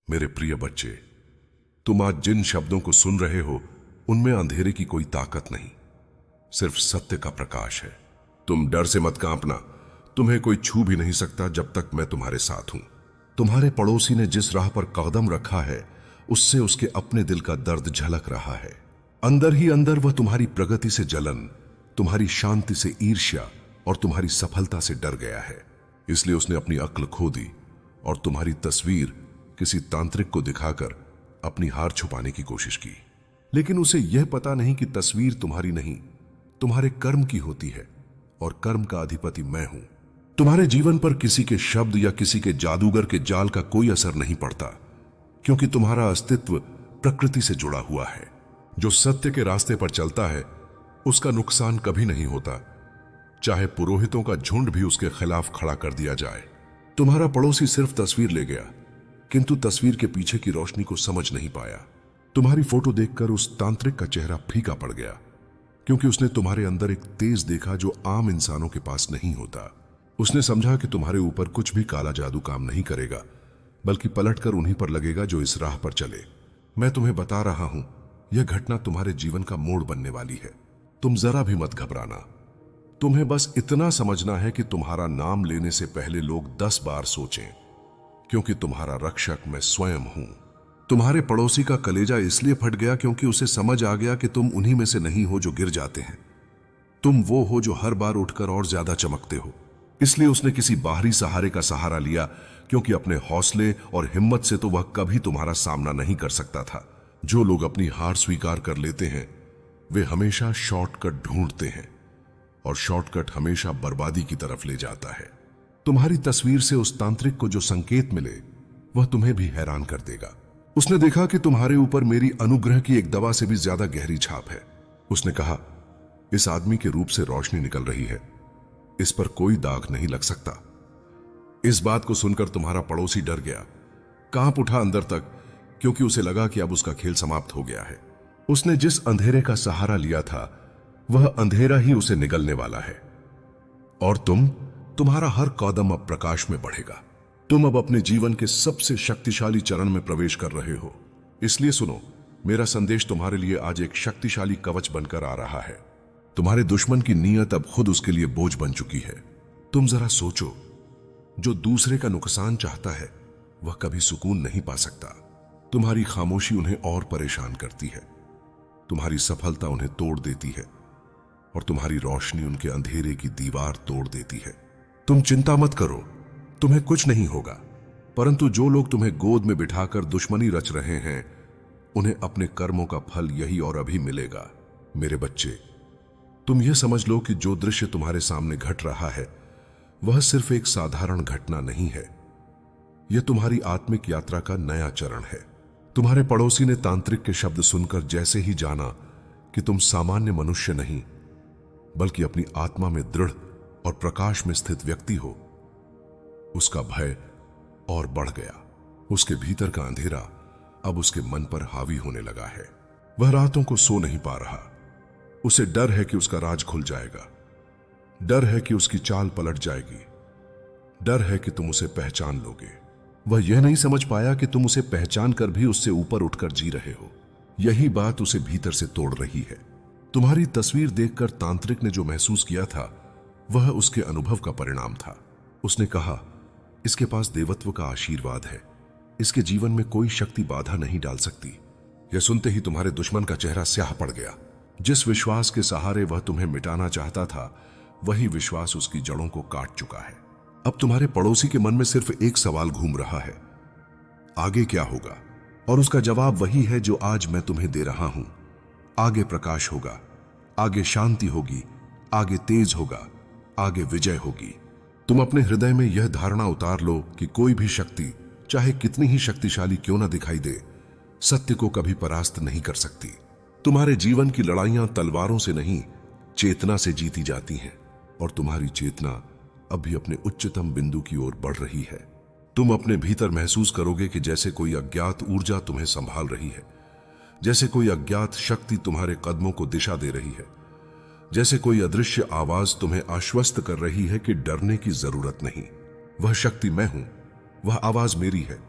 मेरे प्रिय बच्चे, तुम आज जिन शब्दों को सुन रहे हो उनमें अंधेरे की कोई ताकत नहीं, सिर्फ सत्य का प्रकाश है। तुम डर से मत कांपना, तुम्हें कोई छू भी नहीं सकता जब तक मैं तुम्हारे साथ हूं। तुम्हारे पड़ोसी ने जिस राह पर कदम रखा है उससे उसके अपने दिल का दर्द झलक रहा है। अंदर ही अंदर वह तुम्हारी प्रगति से जलन, तुम्हारी शांति से ईर्ष्या और तुम्हारी सफलता से डर गया है। इसलिए उसने अपनी अक्ल खो दी और तुम्हारी तस्वीर किसी तांत्रिक को दिखाकर अपनी हार छुपाने की कोशिश की। लेकिन उसे यह पता नहीं कि तस्वीर तुम्हारी नहीं, तुम्हारे कर्म की होती है और कर्म का अधिपति मैं हूं। तुम्हारे जीवन पर किसी के शब्द या किसी के जादूगर के जाल का कोई असर नहीं पड़ता, क्योंकि तुम्हारा अस्तित्व प्रकृति से जुड़ा हुआ है। जो सत्य के रास्ते पर चलता है उसका नुकसान कभी नहीं होता, चाहे पुरोहितों का झुंड भी उसके खिलाफ खड़ा कर दिया जाए। तुम्हारा पड़ोसी सिर्फ तस्वीर ले गया, किंतु तस्वीर के पीछे की रोशनी को समझ नहीं पाया। तुम्हारी फोटो देखकर उस तांत्रिक का चेहरा फीका पड़ गया, क्योंकि उसने तुम्हारे अंदर एक तेज देखा जो आम इंसानों के पास नहीं होता। उसने समझा कि तुम्हारे ऊपर कुछ भी काला जादू काम नहीं करेगा, बल्कि पलटकर उन्हीं पर लगेगा जो इस राह पर चले। मैं तुम्हें बता रहा हूं, यह घटना तुम्हारे जीवन का मोड़ बनने वाली है। तुम जरा भी मत घबराना। तुम्हें बस इतना समझना है कि तुम्हारा नाम लेने से पहले लोग 10 बार सोचें, क्योंकि तुम्हारा रक्षक मैं स्वयं हूं। तुम्हारे पड़ोसी का कलेजा इसलिए फट गया क्योंकि उसे समझ आ गया कि तुम उन्हीं में से नहीं हो जो गिर जाते हैं। तुम वो हो जो हर बार उठकर और ज्यादा चमकते हो। इसलिए उसने किसी बाहरी सहारे का सहारा लिया, क्योंकि अपने हौसले और हिम्मत से तो वह कभी तुम्हारा सामना नहीं कर सकता था। जो लोग अपनी हार स्वीकार कर लेते हैं वे हमेशा शॉर्टकट ढूंढते हैं, और शॉर्टकट हमेशा बर्बादी की तरफ ले जाता है। तुम्हारी तस्वीर से उस तांत्रिक को जो संकेत मिले वह तुम्हें भी हैरान कर देगा। उसने देखा कि तुम्हारे ऊपर मेरी अनुग्रह की एक दवा से भी ज्यादा गहरी छाप है। उसने कहा, इस आदमी के रूप से रोशनी निकल रही है, इस पर कोई दाग नहीं लग सकता। इस बात को सुनकर तुम्हारा पड़ोसी डर गया, कांप उठा अंदर तक, क्योंकि उसे लगा कि अब उसका खेल समाप्त हो गया है। उसने जिस अंधेरे का सहारा लिया था वह अंधेरा ही उसे निगलने वाला है। और तुम्हारा हर कदम अब प्रकाश में बढ़ेगा। तुम अब अपने जीवन के सबसे शक्तिशाली चरण में प्रवेश कर रहे हो। इसलिए सुनो, मेरा संदेश तुम्हारे लिए आज एक शक्तिशाली कवच बनकर आ रहा है। तुम्हारे दुश्मन की नीयत अब खुद उसके लिए बोझ बन चुकी है। तुम जरा सोचो, जो दूसरे का नुकसान चाहता है वह कभी सुकून नहीं पा सकता। तुम्हारी खामोशी उन्हें और परेशान करती है, तुम्हारी सफलता उन्हें तोड़ देती है, और तुम्हारी रोशनी उनके अंधेरे की दीवार तोड़ देती है। तुम चिंता मत करो, तुम्हें कुछ नहीं होगा। परंतु जो लोग तुम्हें गोद में बिठाकर दुश्मनी रच रहे हैं उन्हें अपने कर्मों का फल यही और अभी मिलेगा। मेरे बच्चे, तुम यह समझ लो कि जो दृश्य तुम्हारे सामने घट रहा है वह सिर्फ एक साधारण घटना नहीं है, यह तुम्हारी आत्मिक यात्रा का नया चरण है। तुम्हारे पड़ोसी ने तांत्रिक के शब्द सुनकर जैसे ही जाना कि तुम सामान्य मनुष्य नहीं बल्कि अपनी आत्मा में दृढ़ और प्रकाश में स्थित व्यक्ति हो, उसका भय और बढ़ गया। उसके भीतर का अंधेरा अब उसके मन पर हावी होने लगा है। वह रातों को सो नहीं पा रहा। उसे डर है कि उसका राज खुल जाएगा, डर है कि उसकी चाल पलट जाएगी, डर है कि तुम उसे पहचान लोगे। वह यह नहीं समझ पाया कि तुम उसे पहचान कर भी उससे ऊपर उठकर जी रहे हो। यही बात उसे भीतर से तोड़ रही है। तुम्हारी तस्वीर देखकर तांत्रिक ने जो महसूस किया था वह उसके अनुभव का परिणाम था। उसने कहा, इसके पास देवत्व का आशीर्वाद है, इसके जीवन में कोई शक्ति बाधा नहीं डाल सकती। यह सुनते ही तुम्हारे दुश्मन का चेहरा स्याह पड़ गया। जिस विश्वास के सहारे वह तुम्हें मिटाना चाहता था वही विश्वास उसकी जड़ों को काट चुका है। अब तुम्हारे पड़ोसी के मन में सिर्फ एक सवाल घूम रहा है, आगे क्या होगा? और उसका जवाब वही है जो आज मैं तुम्हें दे रहा हूं। आगे प्रकाश होगा, आगे शांति होगी, आगे तेज होगा, आगे विजय होगी। तुम अपने हृदय में यह धारणा उतार लो कि कोई भी शक्ति, चाहे कितनी ही शक्तिशाली क्यों ना दिखाई दे, सत्य को कभी परास्त नहीं कर सकती। तुम्हारे जीवन की लड़ाइयां तलवारों से नहीं, चेतना से जीती जाती हैं, और तुम्हारी चेतना अब भी अपने उच्चतम बिंदु की ओर बढ़ रही है। तुम अपने भीतर महसूस करोगे कि जैसे कोई अज्ञात ऊर्जा तुम्हें संभाल रही है, जैसे कोई अज्ञात शक्ति तुम्हारे कदमों को दिशा दे रही है, जैसे कोई अदृश्य आवाज तुम्हें आश्वस्त कर रही है कि डरने की जरूरत नहीं। वह शक्ति मैं हूं, वह आवाज मेरी है,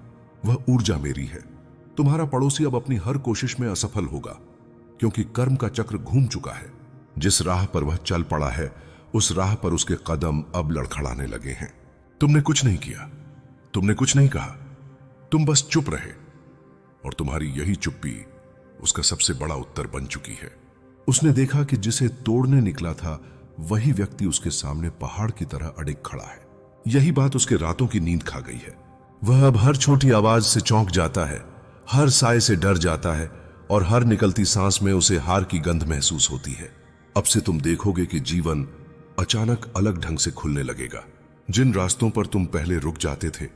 वह ऊर्जा मेरी है। तुम्हारा पड़ोसी अब अपनी हर कोशिश में असफल होगा, क्योंकि कर्म का चक्र घूम चुका है। जिस राह पर वह चल पड़ा है, उस राह पर उसके कदम अब लड़खड़ाने लगे हैं। तुमने कुछ नहीं किया, तुमने कुछ नहीं कहा, तुम बस चुप रहे, और तुम्हारी यही चुप्पी उसका सबसे बड़ा उत्तर बन चुकी है। उसने देखा कि जिसे तोड़ने निकला था, वही व्यक्ति उसके सामने पहाड़ की तरह अडिग खड़ा है। यही बात उसके रातों की नींद खा गई है। वह अब हर छोटी आवाज से चौंक जाता है, हर साए से डर जाता है, और हर निकलती सांस में उसे हार की गंध महसूस होती है। अब से तुम देखोगे कि जीवन अचानक अलग ढंग से खुलने लगेगा। जिन रास्तों पर तुम पहले रुक जाते थे,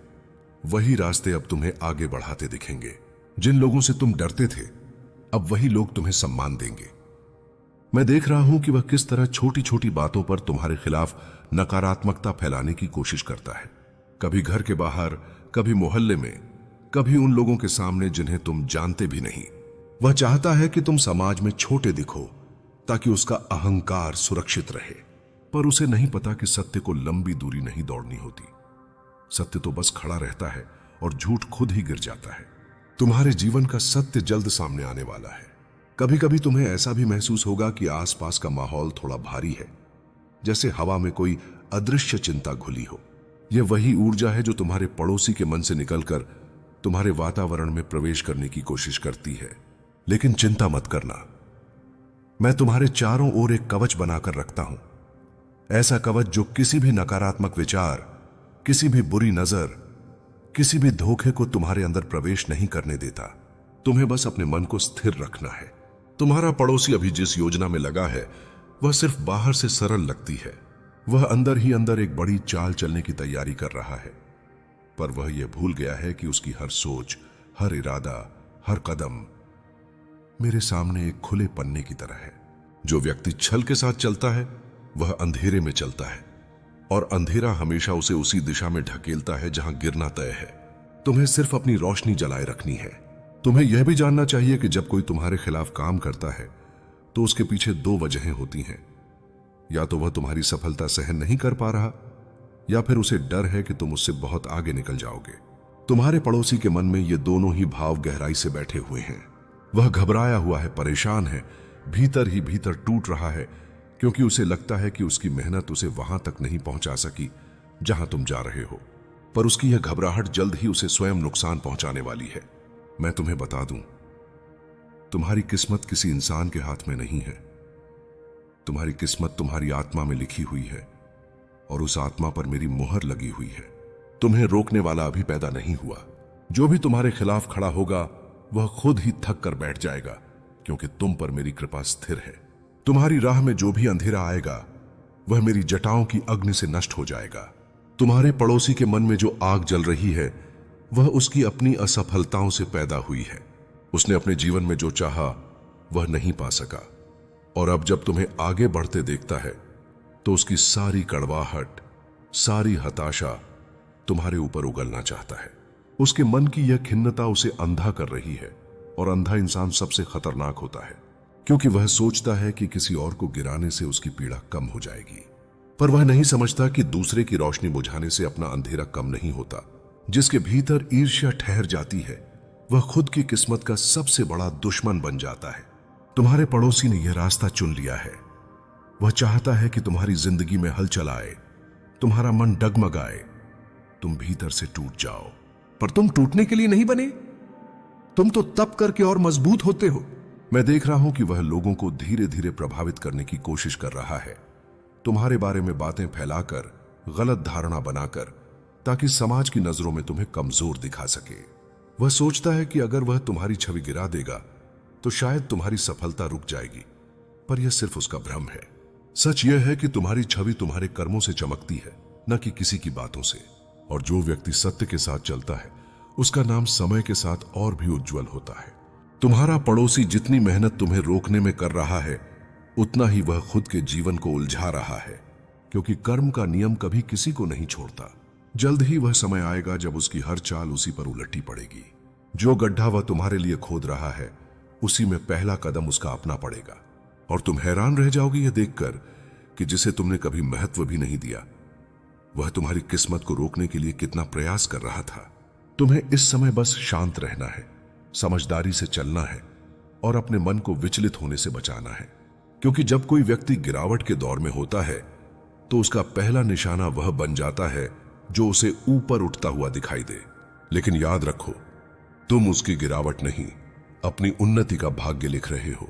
वही रास्ते अब तुम्हें आगे बढ़ाते दिखेंगे। जिन लोगों से तुम डरते थे, अब वही लोग तुम्हें सम्मान देंगे। मैं देख रहा हूं कि वह किस तरह छोटी छोटी बातों पर तुम्हारे खिलाफ नकारात्मकता फैलाने की कोशिश करता है। कभी घर के बाहर, कभी मोहल्ले में, कभी उन लोगों के सामने जिन्हें तुम जानते भी नहीं। वह चाहता है कि तुम समाज में छोटे दिखो, ताकि उसका अहंकार सुरक्षित रहे। पर उसे नहीं पता कि सत्य को लंबी दूरी नहीं दौड़नी होती। सत्य तो बस खड़ा रहता है और झूठ खुद ही गिर जाता है। तुम्हारे जीवन का सत्य जल्द सामने आने वाला है। कभी कभी तुम्हें ऐसा भी महसूस होगा कि आसपास का माहौल थोड़ा भारी है, जैसे हवा में कोई अदृश्य चिंता घुली हो। यह वही ऊर्जा है जो तुम्हारे पड़ोसी के मन से निकलकर तुम्हारे वातावरण में प्रवेश करने की कोशिश करती है। लेकिन चिंता मत करना, मैं तुम्हारे चारों ओर एक कवच बनाकर रखता हूं। ऐसा कवच जो किसी भी नकारात्मक विचार, किसी भी बुरी नजर, किसी भी धोखे को तुम्हारे अंदर प्रवेश नहीं करने देता। तुम्हें बस अपने मन को स्थिर रखना है। तुम्हारा पड़ोसी अभी जिस योजना में लगा है, वह सिर्फ बाहर से सरल लगती है। वह अंदर ही अंदर एक बड़ी चाल चलने की तैयारी कर रहा है, पर वह यह भूल गया है कि उसकी हर सोच, हर इरादा, हर कदम मेरे सामने एक खुले पन्ने की तरह है। जो व्यक्ति छल के साथ चलता है, वह अंधेरे में चलता है, और अंधेरा हमेशा उसे उसी दिशा में ढकेलता है जहां गिरना तय है। तुम्हें सिर्फ अपनी रोशनी जलाए रखनी है। तुम्हें यह भी जानना चाहिए कि जब कोई तुम्हारे खिलाफ काम करता है, तो उसके पीछे दो वजहें होती हैं। या तो वह तुम्हारी सफलता सहन नहीं कर पा रहा, या फिर उसे डर है कि तुम उससे बहुत आगे निकल जाओगे। तुम्हारे पड़ोसी के मन में ये दोनों ही भाव गहराई से बैठे हुए हैं। वह घबराया हुआ है, परेशान है, भीतर ही भीतर टूट रहा है, क्योंकि उसे लगता है कि उसकी मेहनत उसे वहां तक नहीं पहुंचा सकी जहां तुम जा रहे हो। पर उसकी यह घबराहट जल्द ही उसे स्वयं नुकसान पहुंचाने वाली है। मैं तुम्हें बता दूं, तुम्हारी किस्मत किसी इंसान के हाथ में नहीं है। तुम्हारी किस्मत तुम्हारी आत्मा में लिखी हुई है, और उस आत्मा पर मेरी मुहर लगी हुई है। तुम्हें रोकने वाला अभी पैदा नहीं हुआ। जो भी तुम्हारे खिलाफ खड़ा होगा, वह खुद ही थक कर बैठ जाएगा, क्योंकि तुम पर मेरी कृपा स्थिर है। तुम्हारी राह में जो भी अंधेरा आएगा, वह मेरी जटाओं की अग्नि से नष्ट हो जाएगा। तुम्हारे पड़ोसी के मन में जो आग जल रही है, वह उसकी अपनी असफलताओं से पैदा हुई है। उसने अपने जीवन में जो चाहा, वह नहीं पा सका, और अब जब तुम्हें आगे बढ़ते देखता है, तो उसकी सारी कड़वाहट, सारी हताशा तुम्हारे ऊपर उगलना चाहता है। उसके मन की यह खिन्नता उसे अंधा कर रही है, और अंधा इंसान सबसे खतरनाक होता है, क्योंकि वह सोचता है कि किसी और को गिराने से उसकी पीड़ा कम हो जाएगी। पर वह नहीं समझता कि दूसरे की रोशनी बुझाने से अपना अंधेरा कम नहीं होता। जिसके भीतर ईर्ष्या ठहर जाती है, वह खुद की किस्मत का सबसे बड़ा दुश्मन बन जाता है। तुम्हारे पड़ोसी ने यह रास्ता चुन लिया है। वह चाहता है कि तुम्हारी जिंदगी में हलचल आए, तुम्हारा मन डगमगाए, तुम भीतर से टूट जाओ। पर तुम टूटने के लिए नहीं बने। तुम तो तप करके और मजबूत होते हो। मैं देख रहा हूं कि वह लोगों को धीरे धीरे प्रभावित करने की कोशिश कर रहा है, तुम्हारे बारे में बातें फैलाकर, गलत धारणा बनाकर, ताकि समाज की नजरों में तुम्हें कमजोर दिखा सके। वह सोचता है कि अगर वह तुम्हारी छवि गिरा देगा, तो शायद तुम्हारी सफलता रुक जाएगी। पर यह सिर्फ उसका भ्रम है। सच यह है कि तुम्हारी छवि तुम्हारे कर्मों से चमकती है, न कि किसी की बातों से। और जो व्यक्ति सत्य के साथ चलता है, उसका नाम समय के साथ और भी उज्जवल होता है। तुम्हारा पड़ोसी जितनी मेहनत तुम्हें रोकने में कर रहा है, उतना ही वह खुद के जीवन को उलझा रहा है, क्योंकि कर्म का नियम कभी किसी को नहीं छोड़ता। जल्द ही वह समय आएगा जब उसकी हर चाल उसी पर उलटी पड़ेगी। जो गड्ढा वह तुम्हारे लिए खोद रहा है, उसी में पहला कदम उसका अपना पड़ेगा, और तुम हैरान रह जाओगे यह देखकर कि जिसे तुमने कभी महत्व भी नहीं दिया, वह तुम्हारी किस्मत को रोकने के लिए कितना प्रयास कर रहा था। तुम्हें इस समय बस शांत रहना है, समझदारी से चलना है और अपने मन को विचलित होने से बचाना है। क्योंकि जब कोई व्यक्ति गिरावट के दौर में होता है तो उसका पहला निशाना वह बन जाता है जो उसे ऊपर उठता हुआ दिखाई दे। लेकिन याद रखो, तुम उसकी गिरावट नहीं, अपनी उन्नति का भाग्य लिख रहे हो।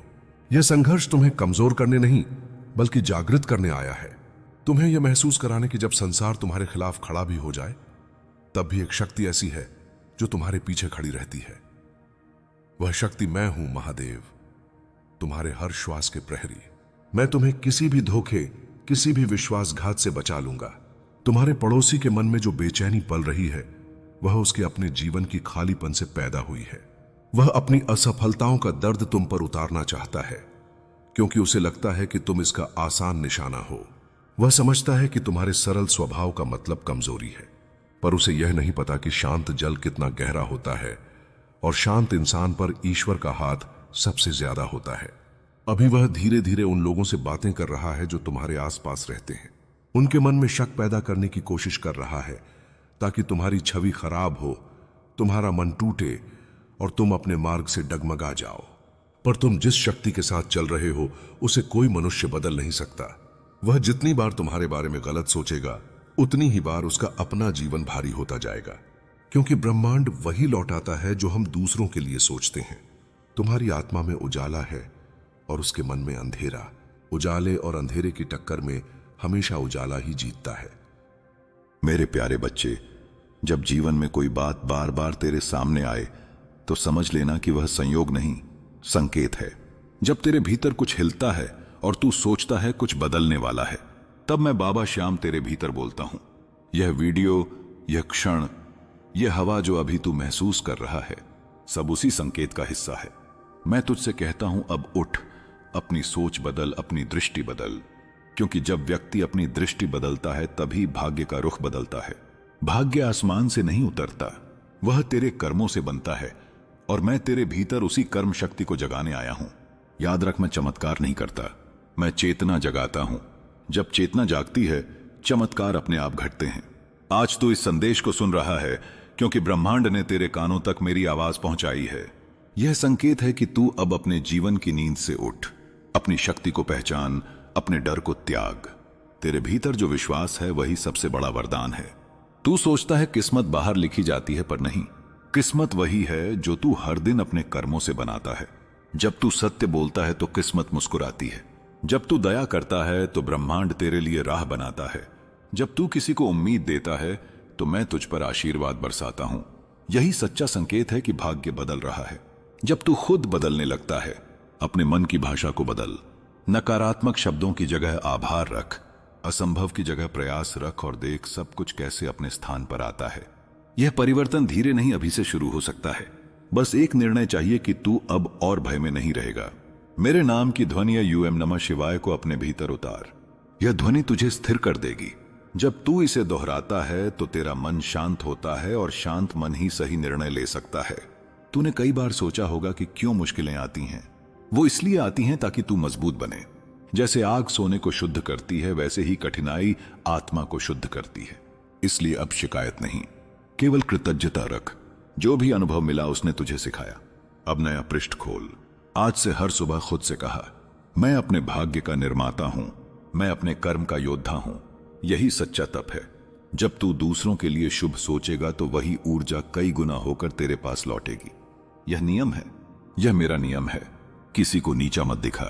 यह संघर्ष तुम्हें कमजोर करने नहीं बल्कि जागृत करने आया है। तुम्हें यह महसूस कराने कि जब संसार तुम्हारे खिलाफ खड़ा भी हो जाए तब भी एक शक्ति ऐसी है जो तुम्हारे पीछे खड़ी रहती है। वह शक्ति मैं हूं, महादेव, तुम्हारे हर श्वास के प्रहरी। मैं तुम्हें किसी भी धोखे, किसी भी विश्वासघात से बचा लूंगा। तुम्हारे पड़ोसी के मन में जो बेचैनी पल रही है वह उसके अपने जीवन की खालीपन से पैदा हुई है। वह अपनी असफलताओं का दर्द तुम पर उतारना चाहता है क्योंकि उसे लगता है कि तुम इसका आसान निशाना हो। वह समझता है कि तुम्हारे सरल स्वभाव का मतलब कमजोरी है, पर उसे यह नहीं पता कि शांत जल कितना गहरा होता है और शांत इंसान पर ईश्वर का हाथ सबसे ज्यादा होता है। अभी वह धीरे धीरे उन लोगों से बातें कर रहा है जो तुम्हारे आसपास रहते हैं। उनके मन में शक पैदा करने की कोशिश कर रहा है ताकि तुम्हारी छवि खराब हो, तुम्हारा मन टूटे और तुम अपने मार्ग से डगमगा जाओ। पर तुम जिस शक्ति के साथ चल रहे हो उसे कोई मनुष्य बदल नहीं सकता। वह जितनी बार तुम्हारे बारे में गलत सोचेगा उतनी ही बार उसका अपना जीवन भारी होता जाएगा, क्योंकि ब्रह्मांड वही लौटाता है जो हम दूसरों के लिए सोचते हैं। तुम्हारी आत्मा में उजाला है और उसके मन में अंधेरा। उजाले और अंधेरे की टक्कर में हमेशा उजाला ही जीतता है। मेरे प्यारे बच्चे, जब जीवन में कोई बात बार बार तेरे सामने आए तो समझ लेना कि वह संयोग नहीं, संकेत है। जब तेरे भीतर कुछ हिलता है और तू सोचता है कुछ बदलने वाला है, तब मैं बाबा श्याम तेरे भीतर बोलता हूं। यह वीडियो, यह क्षण, यह हवा जो अभी तू महसूस कर रहा है, सब उसी संकेत का हिस्सा है। मैं तुझसे कहता हूं, अब उठ, अपनी सोच बदल, अपनी दृष्टि बदल। क्योंकि जब व्यक्ति अपनी दृष्टि बदलता है तभी भाग्य का रुख बदलता है। भाग्य आसमान से नहीं उतरता, वह तेरे कर्मों से बनता है और मैं तेरे भीतर उसी कर्म शक्ति को जगाने आया हूं। याद रख, मैं चमत्कार नहीं करता, मैं चेतना जगाता हूं। जब चेतना जागती है, चमत्कार अपने आप घटते हैं। आज तू इस संदेश को सुन रहा है क्योंकि ब्रह्मांड ने तेरे कानों तक मेरी आवाज पहुंचाई है। यह संकेत है कि तू अब अपने जीवन की नींद से उठ, अपनी शक्ति को पहचान, अपने डर को त्याग। तेरे भीतर जो विश्वास है वही सबसे बड़ा वरदान है। तू सोचता है किस्मत बाहर लिखी जाती है, पर नहीं, किस्मत वही है जो तू हर दिन अपने कर्मों से बनाता है। जब तू सत्य बोलता है तो किस्मत मुस्कुराती है। जब तू दया करता है तो ब्रह्मांड तेरे लिए राह बनाता है। जब तू किसी को उम्मीद देता है तो मैं तुझ पर आशीर्वाद बरसाता हूं। यही सच्चा संकेत है कि भाग्य बदल रहा है। जब तू खुद बदलने लगता है, अपने मन की भाषा को बदल। नकारात्मक शब्दों की जगह आभार रख, असंभव की जगह प्रयास रख और देख सब कुछ कैसे अपने स्थान पर आता है। यह परिवर्तन धीरे नहीं, अभी से शुरू हो सकता है। बस एक निर्णय चाहिए कि तू अब और भय में नहीं रहेगा। मेरे नाम की ध्वनि या यूएम नमः शिवाय को अपने भीतर उतार। यह ध्वनि तुझे स्थिर कर देगी। जब तू इसे दोहराता है तो तेरा मन शांत होता है और शांत मन ही सही निर्णय ले सकता है। तूने कई बार सोचा होगा कि क्यों मुश्किलें आती हैं। वो इसलिए आती हैं ताकि तू मजबूत बने। जैसे आग सोने को शुद्ध करती है, वैसे ही कठिनाई आत्मा को शुद्ध करती है। इसलिए अब शिकायत नहीं, केवल कृतज्ञता रख। जो भी अनुभव मिला उसने तुझे सिखाया। अब नया पृष्ठ खोल। आज से हर सुबह खुद से कहा, मैं अपने भाग्य का निर्माता हूं, मैं अपने कर्म का योद्धा हूं। यही सच्चा तप है। जब तू दूसरों के लिए शुभ सोचेगा तो वही ऊर्जा कई गुना होकर तेरे पास लौटेगी। यह नियम है, यह मेरा नियम है। किसी को नीचा मत दिखा,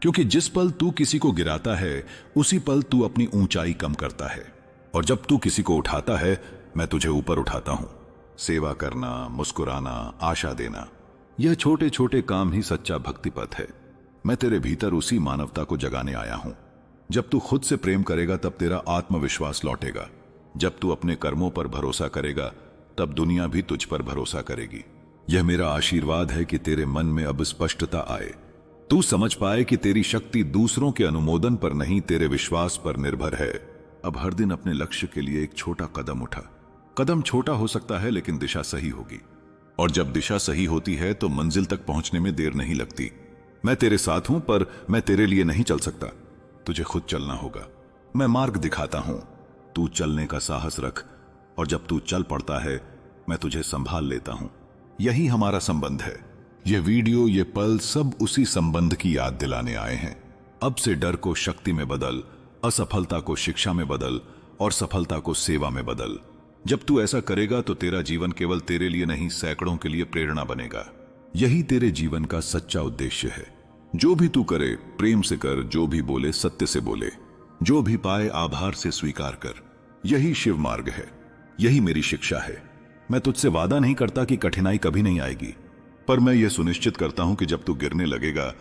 क्योंकि जिस पल तू किसी को गिराता है उसी पल तू अपनी ऊंचाई कम करता है। और जब तू किसी को उठाता है, मैं तुझे ऊपर उठाता हूं। सेवा करना, मुस्कुराना, आशा देना, यह छोटे छोटे काम ही सच्चा भक्ति पथ है। मैं तेरे भीतर उसी मानवता को जगाने आया हूं। जब तू खुद से प्रेम करेगा तब तेरा आत्मविश्वास लौटेगा। जब तू अपने कर्मों पर भरोसा करेगा तब दुनिया भी तुझ पर भरोसा करेगी। यह मेरा आशीर्वाद है कि तेरे मन में अब स्पष्टता आए। तू समझ पाए कि तेरी शक्ति दूसरों के अनुमोदन पर नहीं, तेरे विश्वास पर निर्भर है। अब हर दिन अपने लक्ष्य के लिए एक छोटा कदम उठा। कदम छोटा हो सकता है लेकिन दिशा सही होगी। और जब दिशा सही होती है तो मंजिल तक पहुंचने में देर नहीं लगती। मैं तेरे साथ हूं, पर मैं तेरे लिए नहीं चल सकता। तुझे खुद चलना होगा। मैं मार्ग दिखाता हूं, तू चलने का साहस रख। और जब तू चल पड़ता है मैं तुझे संभाल लेता हूं। यही हमारा संबंध है। ये वीडियो, ये पल सब उसी संबंध की याद दिलाने आए हैं। अब से डर को शक्ति में बदल, असफलता को शिक्षा में बदल और सफलता को सेवा में बदल। जब तू ऐसा करेगा तो तेरा जीवन केवल तेरे लिए नहीं, सैकड़ों के लिए प्रेरणा बनेगा। यही तेरे जीवन का सच्चा उद्देश्य है। जो भी तू करे प्रेम से कर, जो भी बोले सत्य से बोले, जो भी पाए आभार से स्वीकार कर। यही शिव मार्ग है, यही मेरी शिक्षा है। मैं तुझसे वादा नहीं करता कि कठिनाई कभी नहीं आएगी, पर मैं यह सुनिश्चित करता हूं कि जब तू गिरने लगेगा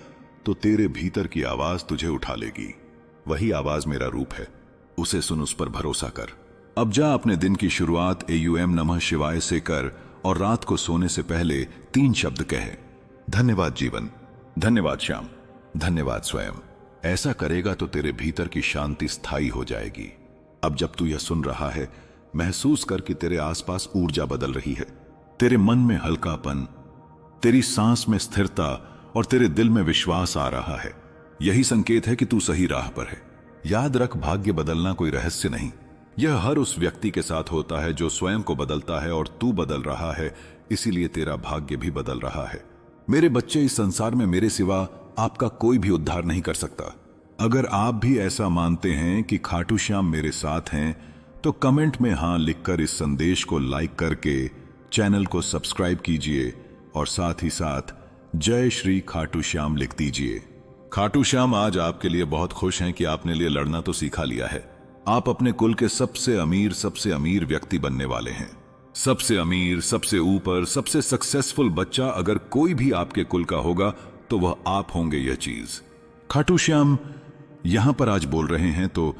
तो तेरे भीतर की आवाज तुझे उठा लेगी। वही आवाज मेरा रूप है, उसे सुन, उस पर भरोसा कर। अब जा अपने दिन की शुरुआत AUM नमः शिवाय से कर और रात को सोने से पहले 3 शब्द कहे, धन्यवाद जीवन, धन्यवाद श्याम, धन्यवाद स्वयं। ऐसा करेगा तो तेरे भीतर की शांति स्थायी हो जाएगी। अब जब तू यह सुन रहा है, महसूस कर कि तेरे आसपास ऊर्जा बदल रही है। तेरे मन में हल्कापन, तेरी सांस में स्थिरता और तेरे दिल में विश्वास आ रहा है। यही संकेत है कि तू सही राह पर है। याद रख, भाग्य बदलना कोई रहस्य नहीं। यह हर उस व्यक्ति के साथ होता है जो स्वयं को बदलता है, और तू बदल रहा है, इसीलिए तेरा भाग्य भी बदल रहा है। मेरे बच्चे, इस संसार में मेरे सिवा आपका कोई भी उद्धार नहीं कर सकता। अगर आप भी ऐसा मानते हैं कि खाटू श्याम मेरे साथ हैं, तो कमेंट में हां लिखकर इस संदेश को लाइक करके चैनल को सब्सक्राइब कीजिए और साथ ही साथ जय श्री खाटू श्याम लिख दीजिए। खाटू श्याम आज आपके लिए बहुत खुश हैं कि आपने लिए लड़ना तो सीखा लिया है। आप अपने कुल के सबसे अमीर व्यक्ति बनने वाले हैं। सबसे अमीर, सबसे ऊपर, सबसे सक्सेसफुल बच्चा अगर कोई भी आपके कुल का होगा तो वह आप होंगे। यह चीज खाटू श्याम यहां पर आज बोल रहे हैं तो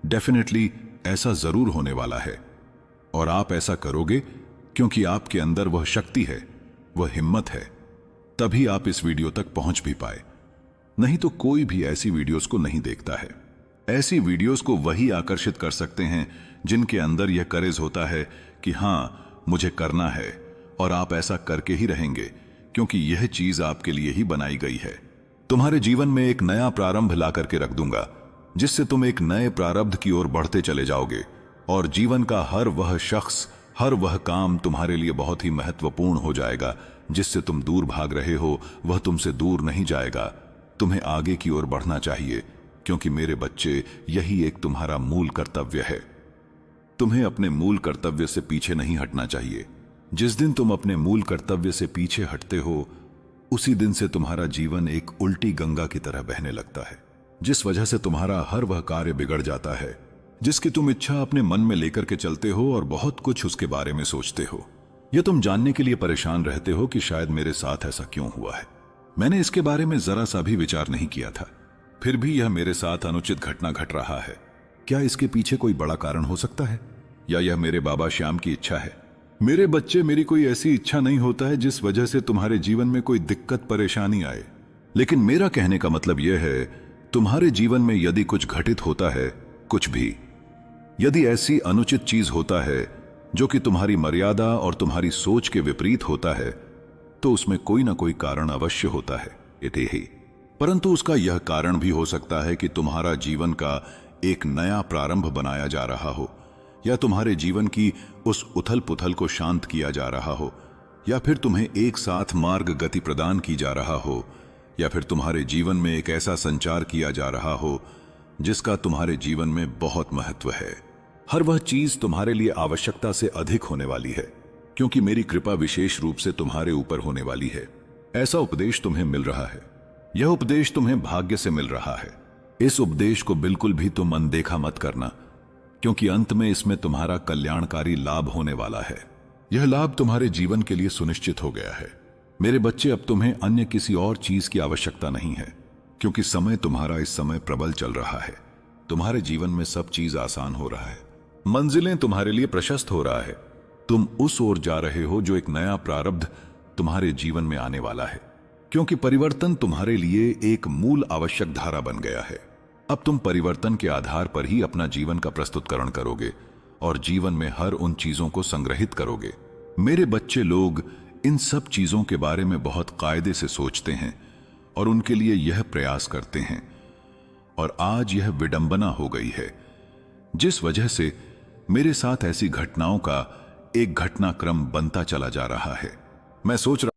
डेफिनेटली ऐसा जरूर होने वाला है। और आप ऐसा करोगे क्योंकि आपके अंदर वह शक्ति है, वह हिम्मत है। तभी आप इस वीडियो तक पहुंच भी पाए। नहीं तो कोई भी ऐसी वीडियोस को नहीं देखता है। ऐसी वीडियोस को वही आकर्षित कर सकते हैं जिनके अंदर यह करेज होता है कि हां, मुझे करना है, और आप ऐसा करके ही रहेंगे क्योंकि यह चीज आपके लिए ही बनाई गई है। तुम्हारे जीवन में एक नया प्रारंभ ला करके रख दूंगा, जिससे तुम एक नए प्रारब्ध की ओर बढ़ते चले जाओगे, और जीवन का हर वह शख्स, हर वह काम तुम्हारे लिए बहुत ही महत्वपूर्ण हो जाएगा। जिससे तुम दूर भाग रहे हो वह तुमसे दूर नहीं जाएगा। तुम्हें आगे की ओर बढ़ना चाहिए, क्योंकि मेरे बच्चे, यही एक तुम्हारा मूल कर्तव्य है। तुम्हें अपने मूल कर्तव्य से पीछे नहीं हटना चाहिए। जिस दिन तुम अपने मूल कर्तव्य से पीछे हटते हो, उसी दिन से तुम्हारा जीवन एक उल्टी गंगा की तरह बहने लगता है, जिस वजह से तुम्हारा हर वह कार्य बिगड़ जाता है जिसकी तुम इच्छा अपने मन में लेकर के चलते हो, और बहुत कुछ उसके बारे में सोचते हो। यह तुम जानने के लिए परेशान रहते हो कि शायद मेरे साथ ऐसा क्यों हुआ है। मैंने इसके बारे में जरा सा भी विचार नहीं किया था, फिर भी यह मेरे साथ अनुचित घटना घट रहा है। क्या इसके पीछे कोई बड़ा कारण हो सकता है, या यह मेरे बाबा श्याम की इच्छा है? मेरे बच्चे, मेरी कोई ऐसी इच्छा नहीं होता है जिस वजह से तुम्हारे जीवन में कोई दिक्कत परेशानी आए। लेकिन मेरा कहने का मतलब यह है, तुम्हारे जीवन में यदि कुछ घटित होता है, कुछ भी, यदि ऐसी अनुचित चीज होता है जो कि तुम्हारी मर्यादा और तुम्हारी सोच के विपरीत होता है, तो उसमें कोई ना कोई कारण अवश्य होता है। इतने ही, परंतु उसका यह कारण भी हो सकता है कि तुम्हारा जीवन का एक नया प्रारंभ बनाया जा रहा हो, या तुम्हारे जीवन की उस उथल पुथल को शांत किया जा रहा हो, या फिर तुम्हें एक साथ मार्ग गति प्रदान की जा रहा हो, या फिर तुम्हारे जीवन में एक ऐसा संचार किया जा रहा हो जिसका तुम्हारे जीवन में बहुत महत्व है। हर वह चीज तुम्हारे लिए आवश्यकता से अधिक होने वाली है, क्योंकि मेरी कृपा विशेष रूप से तुम्हारे ऊपर होने वाली है। ऐसा उपदेश तुम्हें मिल रहा है। यह उपदेश तुम्हें भाग्य से मिल रहा है। इस उपदेश को बिल्कुल भी तुम अनदेखा मत करना, क्योंकि अंत में इसमें तुम्हारा कल्याणकारी लाभ होने वाला है। यह लाभ तुम्हारे जीवन के लिए सुनिश्चित हो गया है। मेरे बच्चे, अब तुम्हें अन्य किसी और चीज की आवश्यकता नहीं है, क्योंकि समय तुम्हारा इस समय प्रबल चल रहा है। तुम्हारे जीवन में सब चीज आसान हो रहा है, मंजिलें तुम्हारे लिए प्रशस्त हो रहा है। तुम उस ओर जा रहे हो जो एक नया प्रारब्ध तुम्हारे जीवन में आने वाला है, क्योंकि परिवर्तन तुम्हारे लिए एक मूल आवश्यक धारा बन गया है। अब तुम परिवर्तन के आधार पर ही अपना जीवन का प्रस्तुतकरण करोगे और जीवन में हर उन चीजों को संग्रहित करोगे। मेरे बच्चे, लोग इन सब चीजों के बारे में बहुत कायदे से सोचते हैं और उनके लिए यह प्रयास करते हैं, और आज यह विडंबना हो गई है, जिस वजह से मेरे साथ ऐसी घटनाओं का एक घटनाक्रम बनता चला जा रहा है। मैं सोच रहा